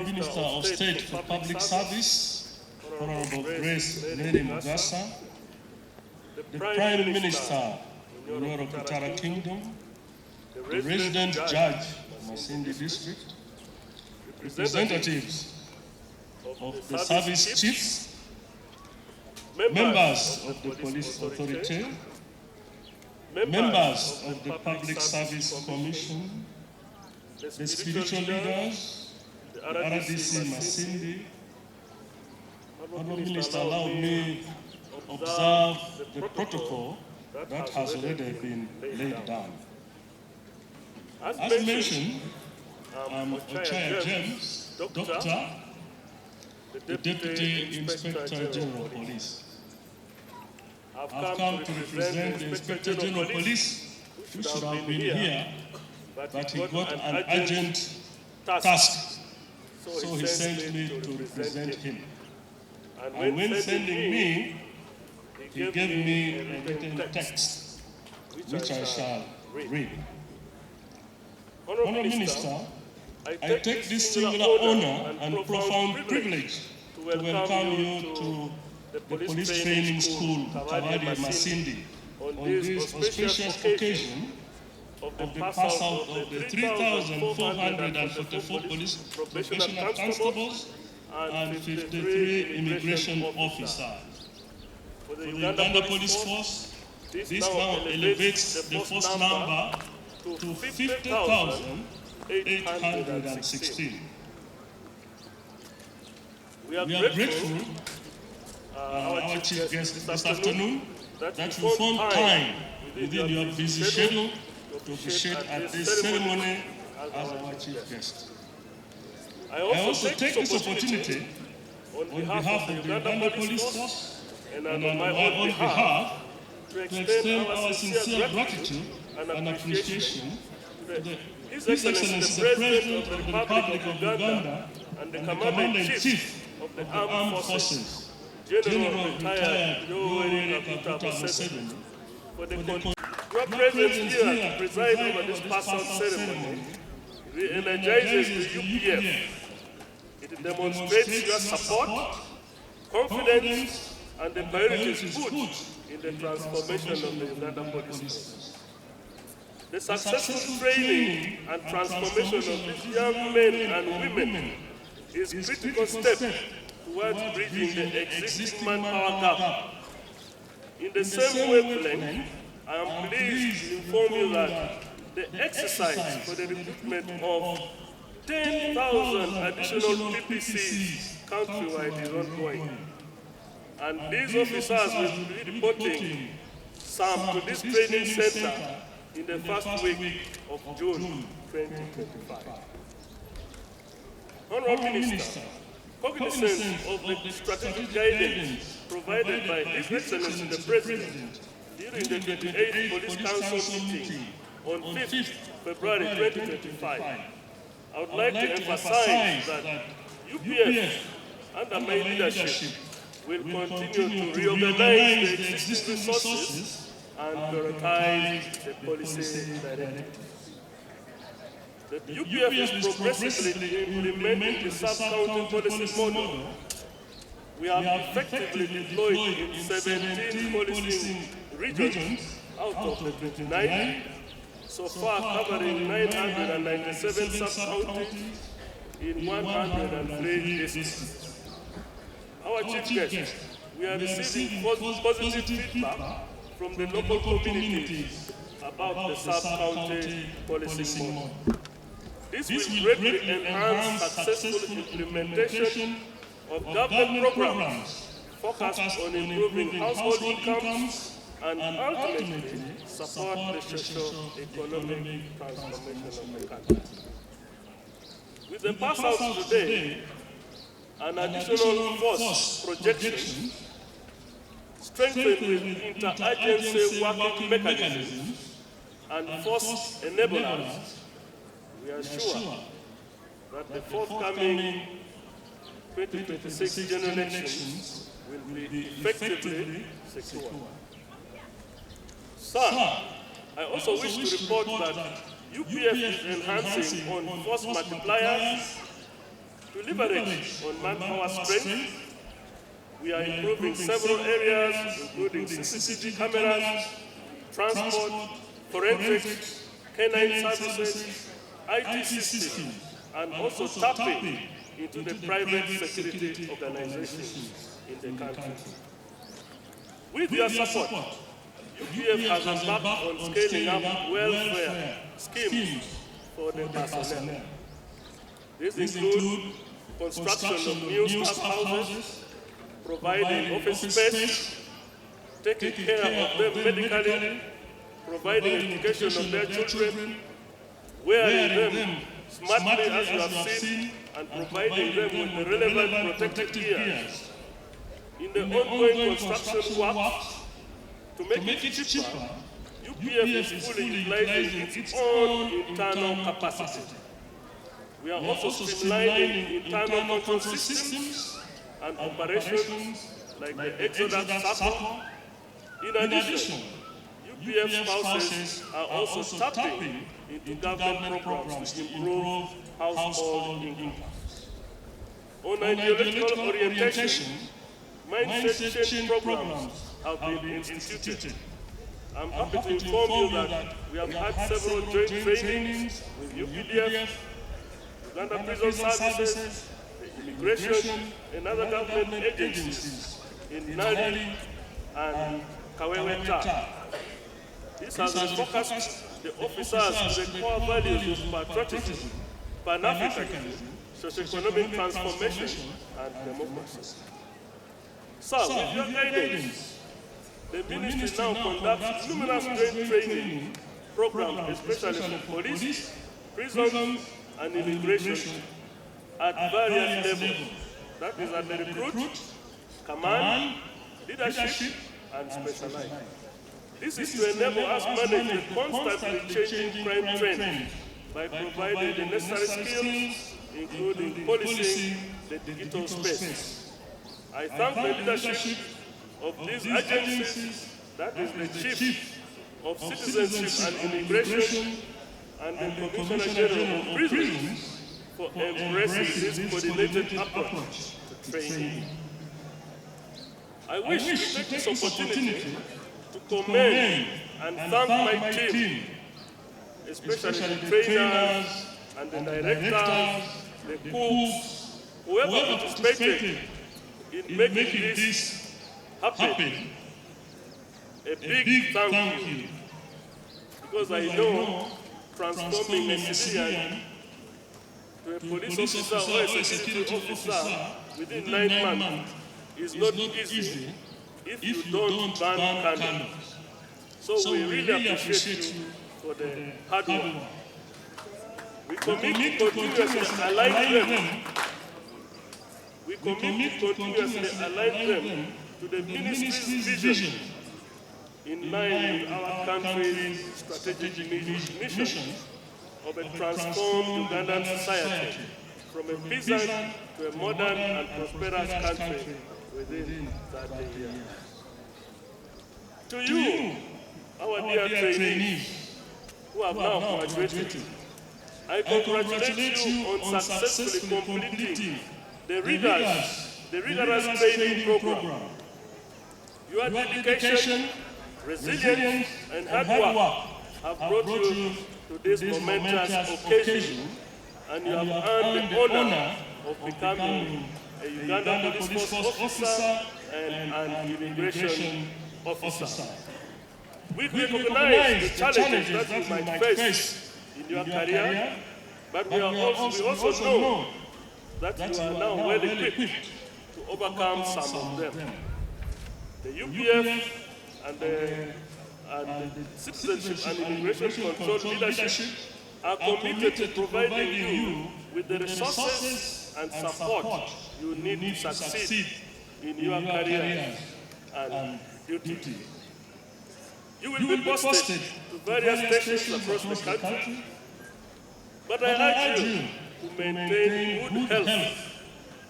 Minister of State for Public Service, Honorable Grace Mary Mugasa, the Prime Minister of the Kitara Kingdom, the Resident Judge of Masindi District, representatives of the service chiefs, members of the police authority, members of the Public Service Commission, the spiritual leaders, the RDC Masindi. Honorable Minister, allow me to observe the protocol that has already been laid down. As mentioned, I'm Ochaya James, Doctor, the Deputy Inspector General of Police. I've come to represent the Inspector General of Police, who should have been here, but he got an urgent task, so he sent me to represent him. And when sending me, he gave me a written text, which I shall read. Honourable Minister, I take this singular honor and profound privilege to welcome you to the Police Training School, Kabalye, Masindi, on this auspicious occasion of the pass-out of the 3,444 police professional constables and 53 immigration officers. For the Uganda Police Force, this now elevates the force number to 50,816. We are grateful, our chief guest this afternoon, that you found time within your busy schedule to officiate at this ceremony as our chief guest. I also take this opportunity on behalf of the Uganda Police Force and on my own behalf to extend our sincere gratitude and appreciation to His Excellency the President of the Republic of Uganda and the Commander-in-Chief of the Armed Forces, General Retired Yoweri Kaguta Museveni, for the your presence here to preside over this pass-out ceremony re-energizes the UPF. It demonstrates your support, confidence, and the priorities put in the transformation of the Uganda Police Force. The successful training and transformation of these young men and women is a critical step towards bridging the existing manpower gap. In the same wavelength, I am pleased to inform you that the exercise for the recruitment of 10,000 additional PPCs countrywide is ongoing. And these officers will be reporting some to this training center in the first week of June 2025. Honourable Minister, cognizant of the strategic guidance provided by His Excellency the President during the 28th Police Council meeting on 5th February 2025, I would like to emphasize that UPF, under my leadership, will continue to reorganize the existing resources and prioritize the policy directives. The UPF is progressively implementing the sub-county policy model. We have effectively deployed in 17 policing regions out of the 29, so far covering 997 sub-counties in 103 districts. Our Chief Guest, we are receiving positive feedback from the local communities about the sub-county policing model. This will greatly enhance successful implementation of government programs focused on improving household incomes and ultimately support the socio-economic transformation of the country. With the pass-out today, an additional force projection, strengthened with interagency working mechanisms and force enablers, we are sure that the forthcoming 2026 general elections will be effectively secured. Sir, I also wish to report that UPF is enhancing on force multipliers, To leverage on manpower strength, we are improving several areas, including CCTV cameras, transport, forensics, canine services, IT systems, and also tapping into the private security organizations in the country. With your support, UPF has embarked on scaling up welfare schemes for the personnel. These include construction of new staff houses, providing office space, taking care of them medically, providing education of their children, wearing them smartly as you have seen, and providing them with the relevant protective gears. In the ongoing construction works, to make it cheaper, UPF is fully utilizing its own internal capacity. We are also streamlining internal control systems and operations like the Exodus support. In addition, UPF spouses are also tapping into government programs to improve household incomes. On ideological orientation, mindset change programs have been instituted. I'm happy to inform you that we have had several joint trainings with UPDF, Uganda Prison Services, the Immigration, and other government agencies in Nali and Kaweweta. This has refocused the officers to the core values of patriotism, Pan-Africanism, socio-economic transformation, and democracy. So, with your guidance, the ministry now conducts numerous joint training programs, especially for police, prisons, and immigration at various levels. That is at the recruit, command, leadership, and specialized. This is to enable us manage the constantly changing crime trend by providing the necessary skills, including policing the digital space. I thank the leadership of these agencies, that is the Chief of Citizenship and Immigration and the Commissioner General of Prisons, for embracing this coordinated approach to training. I wish to take this opportunity to commend and thank my team, especially the trainers and the directors, the cooks, whoever participated in making this happen. A big thank you, because I know transforming a civilian to a police officer or a security officer within 9 months is not easy if you don't burn candles. So we really appreciate you for the hard work. We commit to continuously align them. We commit to continuously align them to the ministry's vision in line with our country's strategic mission of a transformed Ugandan society from a peasant to a modern and prosperous country within 30 years. To you, our dear trainees who have now graduated, I congratulate you on successfully completing the rigorous training program. Your dedication, resilience, and hard work have brought you to this momentous occasion, and you have earned the honor of becoming a Uganda Police Force officer and an immigration officer. We recognize the challenges that you might face in your career, but we also know that you are now well equipped to overcome some of them. The UPF and the Citizenship and Immigration Control leadership are committed to providing you with the resources and support you need to succeed in your careers and duties. You will be posted to various stations across the country, but I urge you to maintain good health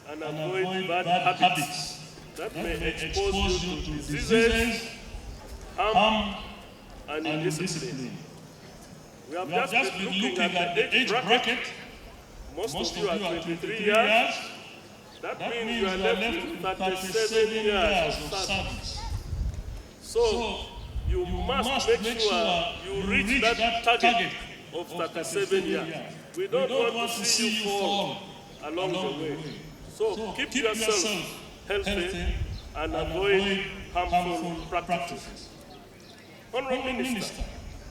and avoid bad habits that may expose you to diseases, harm, and indiscipline. We have just been looking at the age bracket. Most of you are 23 years. That means you are left with 37 years of service. So you must make sure you reach that target of 37 years. We don't want to see you fall along the way. So keep yourself healthy and avoid harmful practices. Honorable Minister,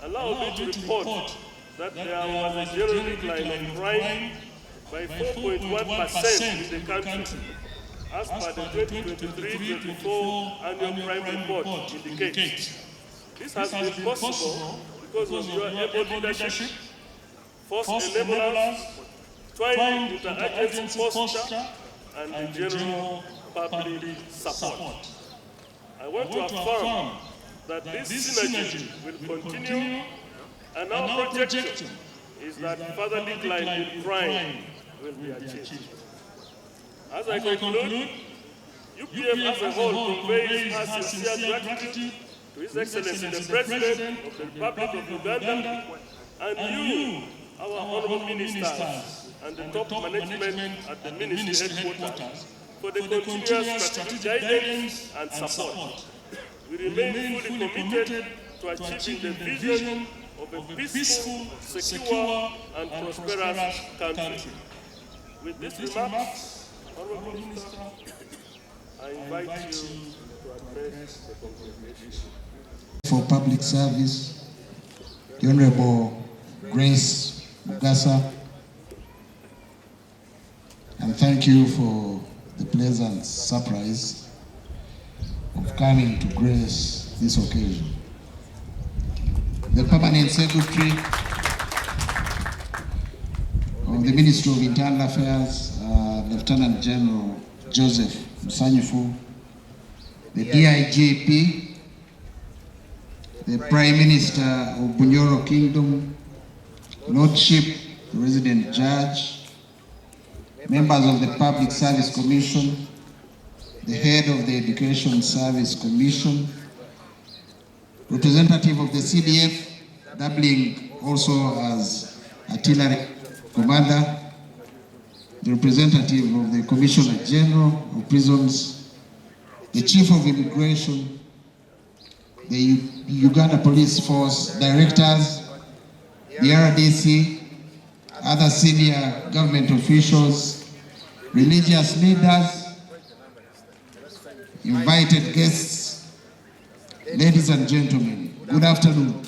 allow me to report that there was a general decline of crime by 4.1% in the country, as per the 2023-24 annual crime report indicates. This has been possible because of your able leadership, force enablers, twined interagency posture, and the general public support. I want to affirm that this synergy will continue, and our projection is that further decline in crime will be achieved. As I conclude, UPF as a whole conveys our sincere gratitude to His Excellency the President of the Republic of Uganda and you, our honorable ministers and the top management at the ministry headquarters for the continuous strategic guidance and support. We remain fully committed to achieving the vision of a peaceful, secure, and prosperous country. With these remarks, Honorable Minister, I invite you to address the congregation. For public service, the Honorable Grace Mugasa, and thank you for the pleasant surprise of coming to grace this occasion. The Permanent Secretary of the Ministry of Internal Affairs, Lieutenant General Joseph Msanyifu, the DIGP, the Prime Minister of Bunyoro Kingdom, Lordship, Resident Judge, members of the Public Service Commission, the head of the Education Service Commission, representative of the CDF, doubling also as artillery commander, the representative of the Commissioner General of Prisons, the Chief of Immigration, the Uganda Police Force directors, the RDC, other senior government officials, religious leaders, invited guests, ladies and gentlemen, good afternoon.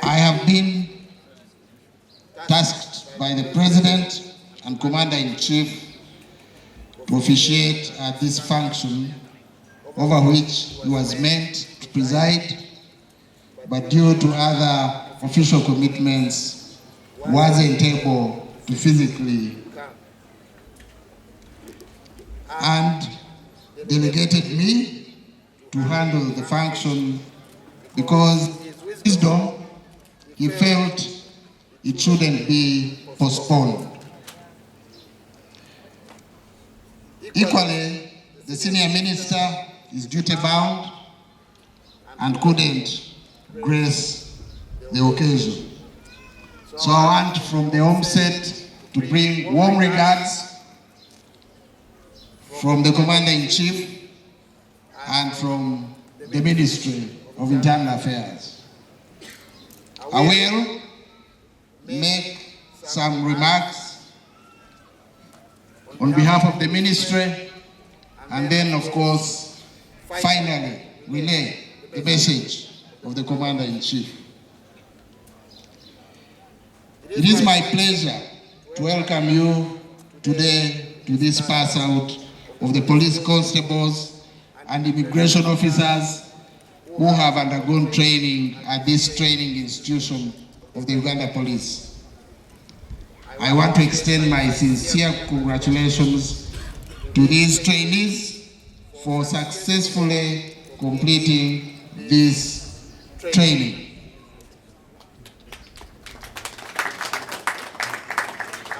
I have been tasked by the President and Commander-in-Chief to officiate at this function over which he was meant to preside, but due to other official commitments wasn't able to physically and delegated me to handle the function because wisdom, he felt it shouldn't be postponed. Equally, the senior minister is duty bound and couldn't grace the occasion. So I want from the onset to bring warm regards from the Commander-in-Chief and from the Ministry of Internal Affairs. I will make some remarks on behalf of the ministry, and then, of course, finally, relay the message of the Commander-in-Chief. It is my pleasure to welcome you today to this pass out of the police constables and immigration officers who have undergone training at this training institution of the Uganda Police. I want to extend my sincere congratulations to these trainees for successfully completing this training.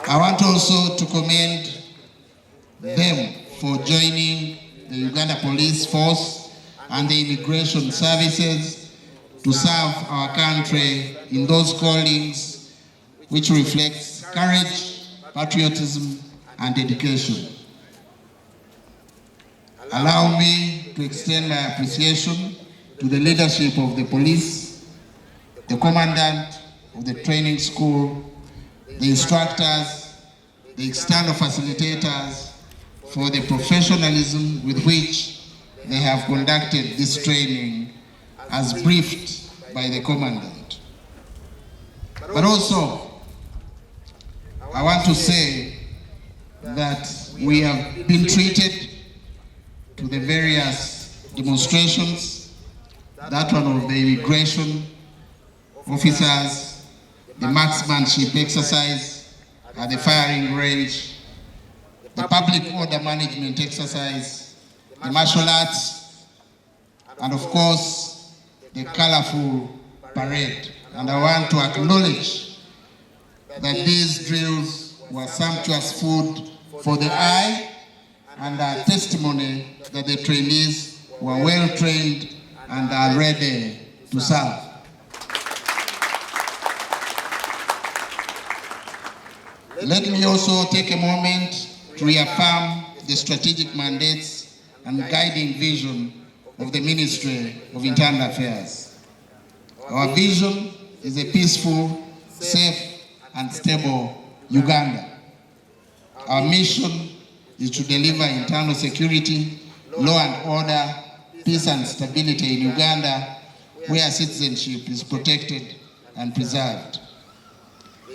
I want also to commend them for joining the Uganda Police Force and the Immigration Services to serve our country in those callings which reflects courage, patriotism, and dedication. Allow me to extend my appreciation to the leadership of the police, the commandant of the training school, the instructors, the external facilitators for the professionalism with which they have conducted this training as briefed by the commandant. But also, I want to say that we have been treated to the various demonstrations, that one of the immigration officers, the marksmanship exercise at the firing range, the public order management exercise, the martial arts, and of course, the colorful parade. And I want to acknowledge that these drills were sumptuous food for the eye and a testimony that the trainees were well trained and are ready to serve. Let me also take a moment to reaffirm the strategic mandates and guiding vision of the Ministry of Internal Affairs. Our vision is a peaceful, safe, and stable Uganda. Our mission is to deliver internal security, law and order, peace and stability in Uganda, where citizenship is protected and preserved.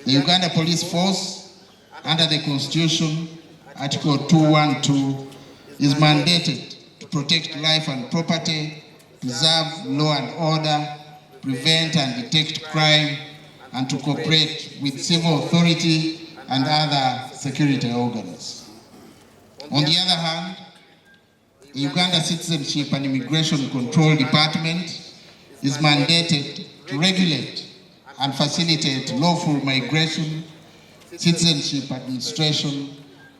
The Uganda Police Force, under the Constitution, Article 212, is mandated to protect life and property, preserve law and order, prevent and detect crime, and to cooperate with civil authority and other security organs. On the other hand, the Uganda Citizenship and Immigration Control Department is mandated to regulate and facilitate lawful migration, citizenship administration,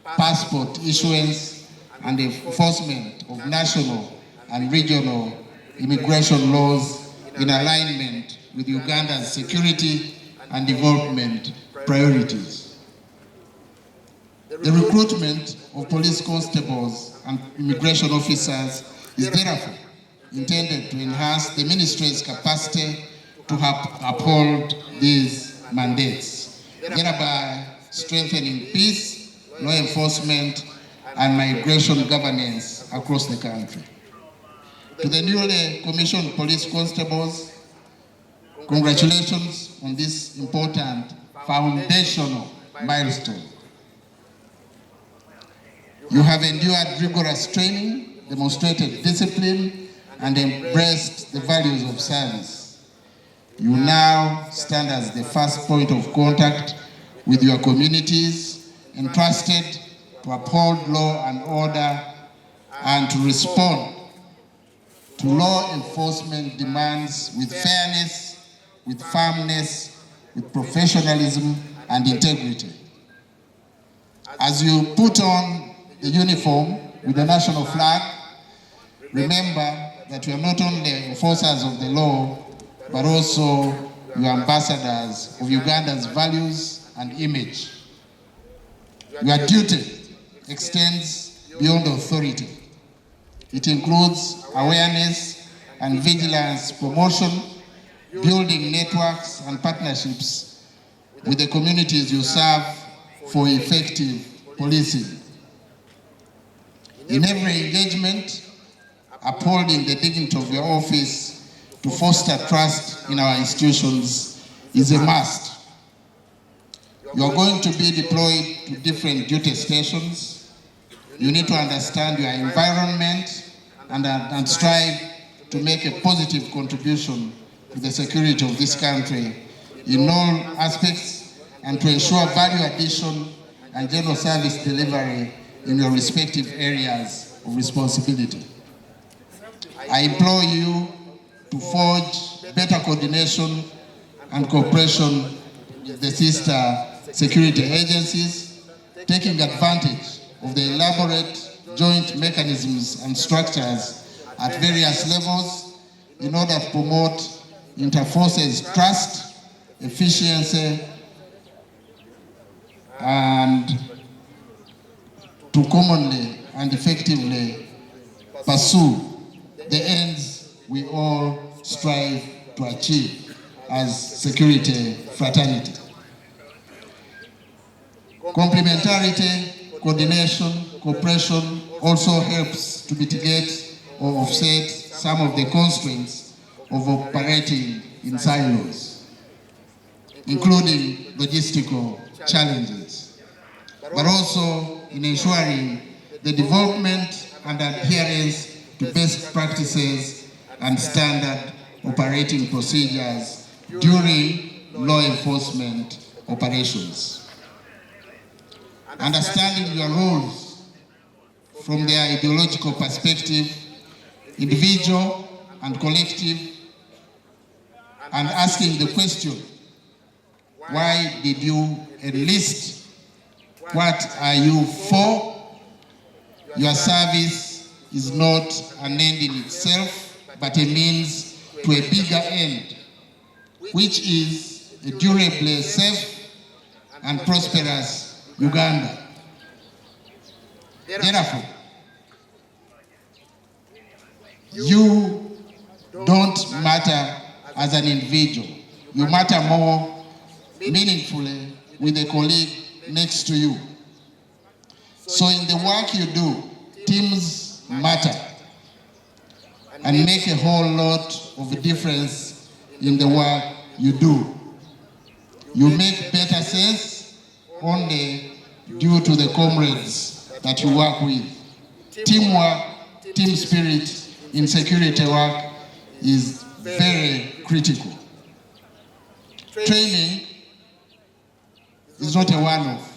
passport issuance, and enforcement of national and regional immigration laws in alignment with Uganda's security and development priorities. The recruitment of police constables and immigration officers is therefore intended to enhance the ministry's capacity to uphold these mandates, thereby strengthening peace, law enforcement, and migration governance across the country. To the newly commissioned police constables, congratulations on this important foundational milestone. You have endured rigorous training, demonstrated discipline, and embraced the values of service. You now stand as the first point of contact with your communities, entrusted to uphold law and order and to respond to law enforcement demands with fairness, with firmness, with professionalism and integrity. As you put on the uniform with the national flag, remember that you are not only enforcers of the law, but also you are ambassadors of Uganda's values and image. Your duty extends beyond authority. It includes awareness and vigilance promotion, building networks and partnerships with the communities you serve for effective policing. In every engagement, upholding the dignity of your office to foster trust in our institutions is a must. You are going to be deployed to different duty stations. You need to understand your environment and strive to make a positive contribution to the security of this country in all aspects and to ensure value addition and general service delivery in your respective areas of responsibility. I implore you to forge better coordination and cooperation with the sister security agencies, taking advantage of the elaborate joint mechanisms and structures at various levels in order to promote interforces trust, efficiency, and to commonly and effectively pursue the ends we all strive to achieve as security fraternity. Complementarity, coordination, cooperation also helps to mitigate or offset some of the constraints of operating in silos, including logistical challenges, but also in ensuring the development and adherence to best practices and standard operating procedures during law enforcement operations. Understanding your roles from their ideological perspective, individual and collective, and asking the question, why did you enlist? What are you for? Your service is not an end in itself, but a means to a bigger end, which is a durably safe and prosperous Uganda. Therefore, you don't matter as an individual. You matter more meaningfully with a colleague next to you. So in the work you do, teams matter and make a whole lot of difference in the work you do. You make better sense only due to the comrades that you work with. Teamwork, team spirit in security work is very critical. Training is not a one-off.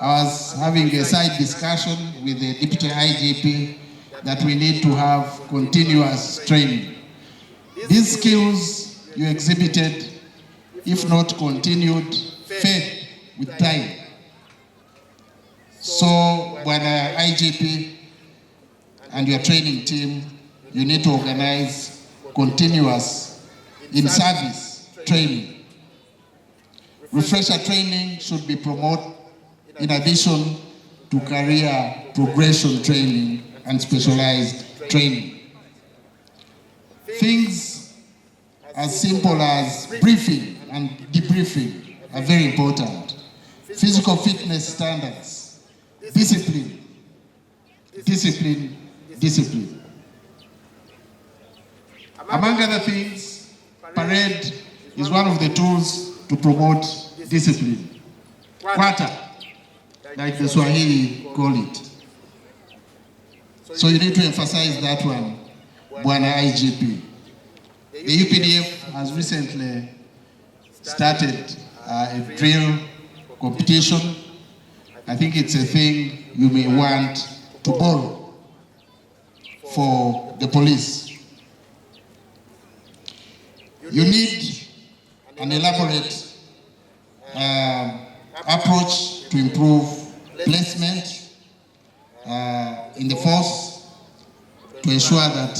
I was having a side discussion with the Deputy IGP that we need to have continuous training. These skills you exhibited, if not continued, fade with time. So, when IGP and your training team, you need to organize continuous in-service training. Refresher training should be promoted in addition to career progression training and specialized training. Things as simple as briefing and debriefing are very important. Physical fitness standards, discipline, discipline, discipline. Among other things, parade is one of the tools to promote discipline. Kwata, like the Swahili call it. So you need to emphasize that one, Bwana IGP. The UPDF has recently started a drill competition. I think it's a thing you may want to borrow for the police. You need an elaborate approach to improve placement in the force to ensure that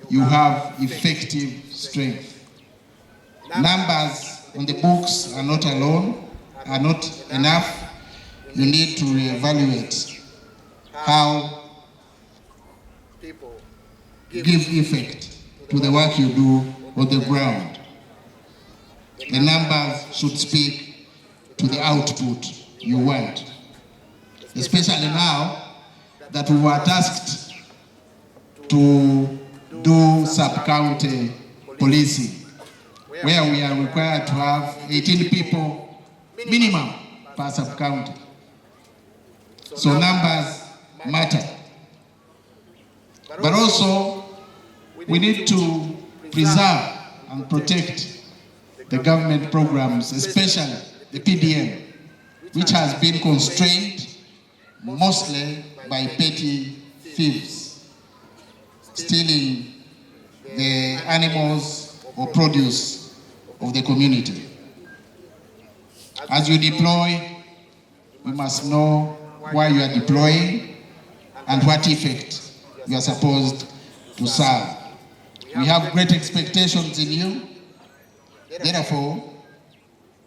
you have effective strength. Numbers on the books are not enough. You need to reevaluate how people give effect to the work you do on the ground. The numbers should speak to the output you want, especially now that we were tasked to do sub-county policing, where we are required to have 18 people minimum per sub-county. So numbers matter. But also, we need to preserve and protect the government programs, especially the PDM, which has been constrained mostly by petty thieves, stealing the animals or produce of the community. As you deploy, you must know why you are deploying and what effect you are supposed to serve. We have great expectations in you. Therefore,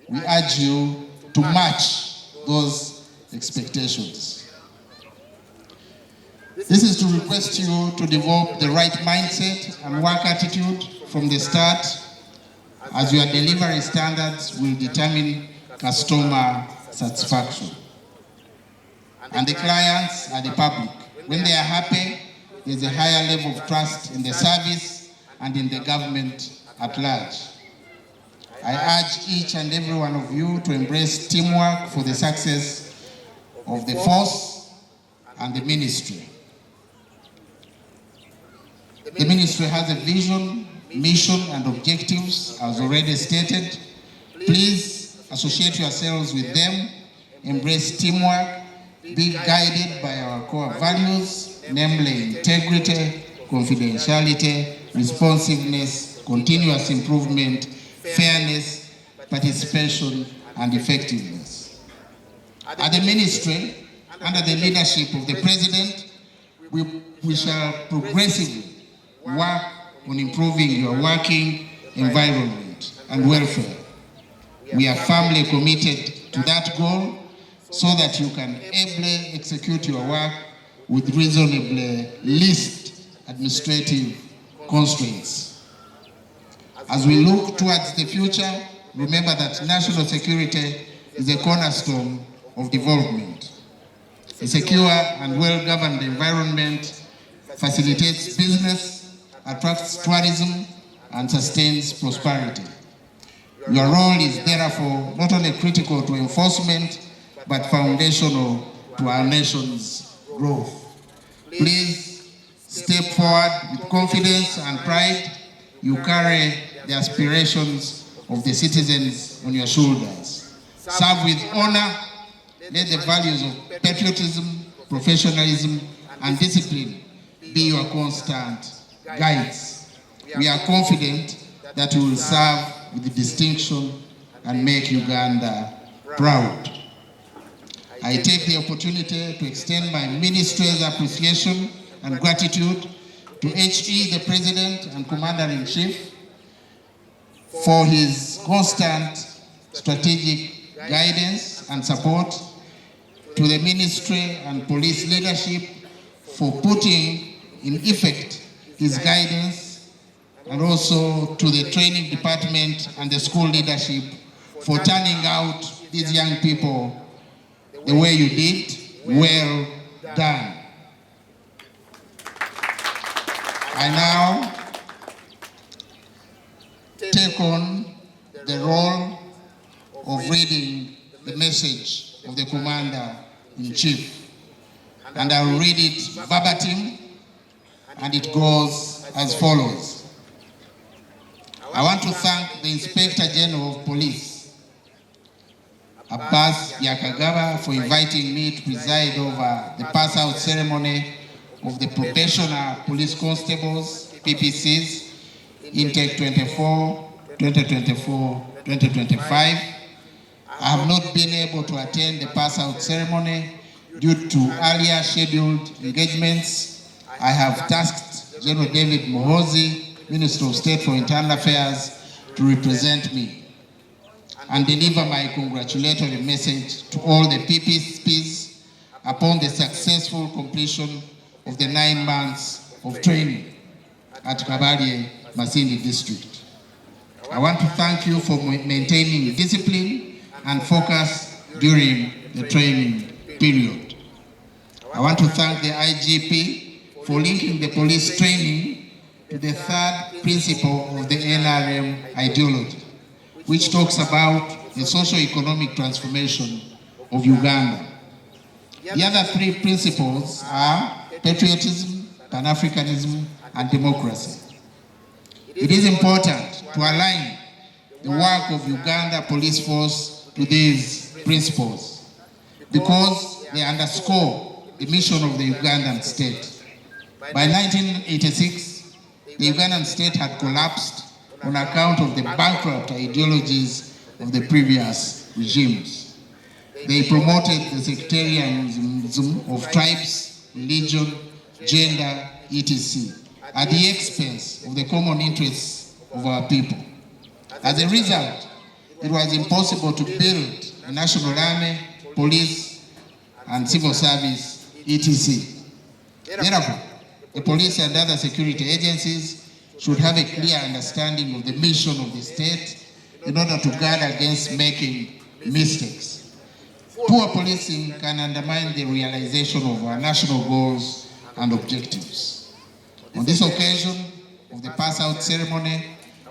we urge you to match those expectations. This is to request you to develop the right mindset and work attitude from the start, as your delivery standards will determine customer satisfaction. And the clients are the public. When they are happy, there's a higher level of trust in the service and in the government at large. I urge each and every one of you to embrace teamwork for the success of the force and the ministry. The ministry has a vision, mission, and objectives, as already stated. Please associate yourselves with them, embrace teamwork, be guided by our core values, namely integrity, confidentiality, responsiveness, continuous improvement, fairness, participation, and effectiveness. At the ministry, under the leadership of the President, we shall progressively work on improving your working environment and welfare. We are firmly committed to that goal so that you can ably execute your work with reasonably least administrative constraints. As we look towards the future, remember that national security is a cornerstone of development. A secure and well-governed environment facilitates business, attracts tourism, and sustains prosperity. Your role is therefore not only critical to enforcement, but foundational to our nation's growth. Please step forward with confidence and pride. You carry the aspirations of the citizens on your shoulders. Serve with honor. Let the values of patriotism, professionalism, and discipline be your constant guides. We are confident that you will serve with distinction and make Uganda proud. I take the opportunity to extend my ministry's appreciation and gratitude to HE, the President and Commander-in-Chief, for his constant strategic guidance and support, to the ministry and police leadership for putting in effect his guidance, and also to the training department and the school leadership for turning out these young people the way you did. Well done. I now take on the role of reading the message of the Commander-in-Chief, and I will read it verbatim, and it goes as follows. I want to thank the Inspector General of Police, Abbas Yakagaba, for inviting me to preside over the pass-out ceremony of the Professional Police Constables, PPCs, Intake 24, 2024, 2025. I have not been able to attend the pass-out ceremony due to earlier scheduled engagements. I have tasked General David Muhoozi, Minister of State for Internal Affairs, to represent me and deliver my congratulatory message to all the PPCs upon the successful completion of the 9 months of training at Kabalye, Masindi District. I want to thank you for maintaining discipline and focus during the training period. I want to thank the IGP for linking the police training to the third principle of the NRM ideology, which talks about the socio-economic transformation of Uganda. The other 3 principles are patriotism, Pan-Africanism, and democracy. It is important to align the work of Uganda Police Force to these principles because they underscore the mission of the Ugandan state. By 1986, the Ugandan state had collapsed on account of the bankrupt ideologies of the previous regimes. They promoted the sectarianism of tribes, religion, gender, etc. at the expense of the common interests of our people. As a result, it was impossible to build a national army, police, and civil service, etc. Therefore, the police and other security agencies should have a clear understanding of the mission of the state in order to guard against making mistakes. Poor policing can undermine the realization of our national goals and objectives. On this occasion of the pass-out ceremony,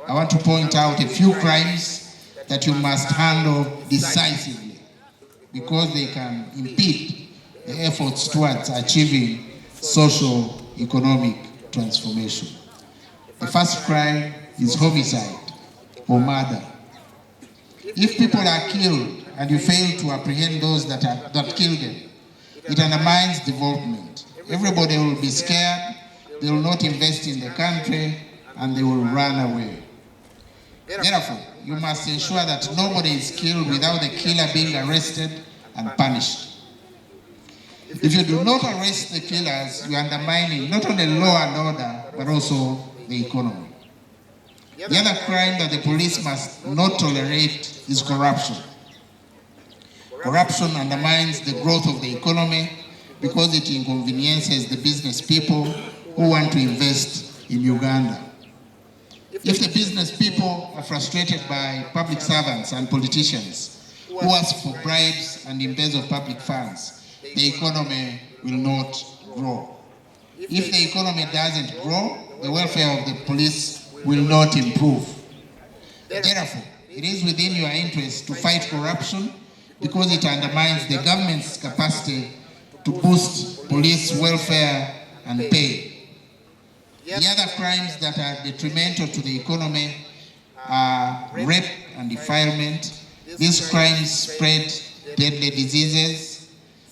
I want to point out a few crimes that you must handle decisively because they can impede the efforts towards achieving social economic transformation. The first crime is homicide or murder. If people are killed and you fail to apprehend those that killed them, it undermines development. Everybody will be scared, they will not invest in the country, and they will run away. Therefore, you must ensure that nobody is killed without the killer being arrested and punished. If you do not arrest the killers, you are undermining not only law and order, but also the economy. The other crime that the police must not tolerate is corruption. Corruption undermines the growth of the economy because it inconveniences the business people who want to invest in Uganda. If the business people are frustrated by public servants and politicians who ask for bribes and embezzle public funds, the economy will not grow. If the economy doesn't grow, the welfare of the police will not improve. Therefore, it is within your interest to fight corruption because it undermines the government's capacity to boost police welfare and pay. The other crimes that are detrimental to the economy are rape and defilement. These crimes spread deadly diseases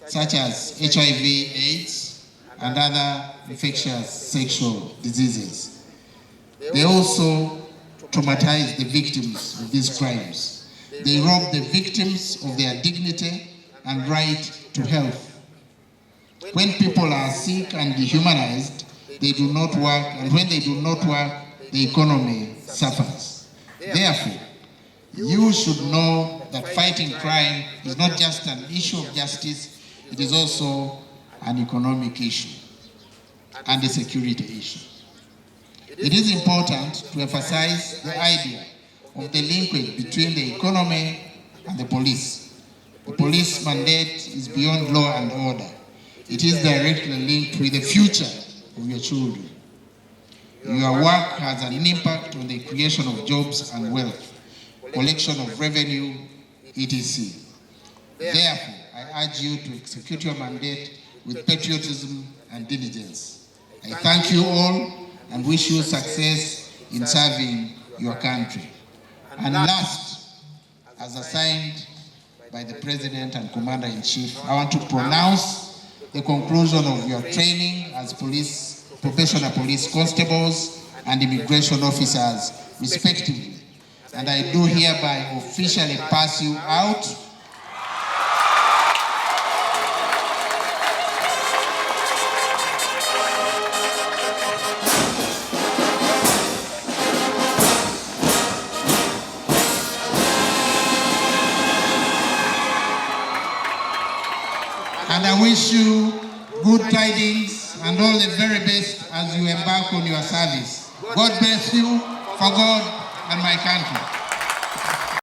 such as HIV, AIDS, and other infectious sexual diseases. They also traumatize the victims of these crimes. They rob the victims of their dignity and right to health. When people are sick and dehumanized, they do not work, and when they do not work, the economy suffers. Therefore, you should know that fighting crime is not just an issue of justice, it is also an economic issue and a security issue. It is important to emphasize the idea of the linkage between the economy and the police. The police mandate is beyond law and order. It is directly linked with the future of your children. Your work has an impact on the creation of jobs and wealth, collection of revenue, etc. Therefore, I urge you to execute your mandate with patriotism and diligence. I thank you all and wish you success in serving your country. And last, as assigned by the President and Commander-in-Chief, I want to pronounce the conclusion of your training as professional police constables and immigration officers, respectively. And I do hereby officially pass you out. And I wish you good tidings and all the very best as you embark on your service. God bless you for God and my country.